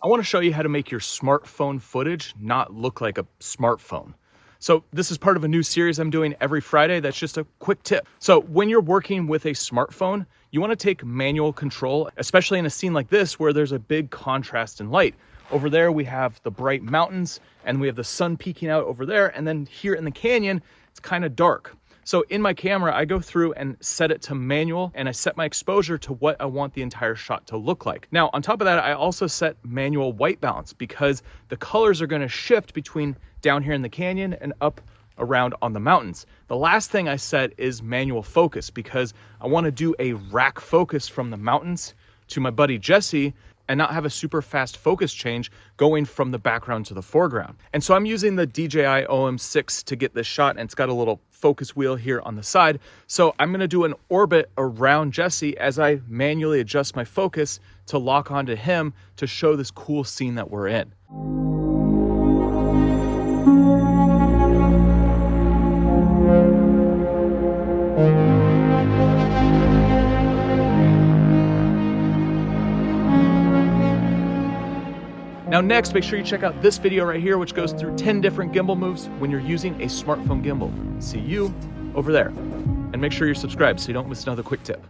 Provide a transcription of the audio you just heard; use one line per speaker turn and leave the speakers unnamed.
I want to show you how to make your smartphone footage not look like a smartphone. So this is part of a new series I'm doing every Friday. That's just a quick tip. So when you're working with a smartphone, you want to take manual control, especially in a scene like this where there's a big contrast in light. Over there, we have the bright mountains and we have the sun peeking out over there. And then here in the canyon, it's kind of dark. So in my camera, I go through and set it to manual and I set my exposure to what I want the entire shot to look like. Now, on top of that, I also set manual white balance because the colors are going to shift between down here in the canyon and up around on the mountains. The last thing I set is manual focus because I want to do a rack focus from the mountains to my buddy Jesse and not have a super fast focus change going from the background to the foreground. And so I'm using the DJI OM6 to get this shot, and it's got a little focus wheel here on the side. So I'm gonna do an orbit around Jesse as I manually adjust my focus to lock onto him to show this cool scene that we're in. Now next, make sure you check out this video right here, which goes through 10 different gimbal moves when you're using a smartphone gimbal. See you over there. And make sure you're subscribed so you don't miss another quick tip.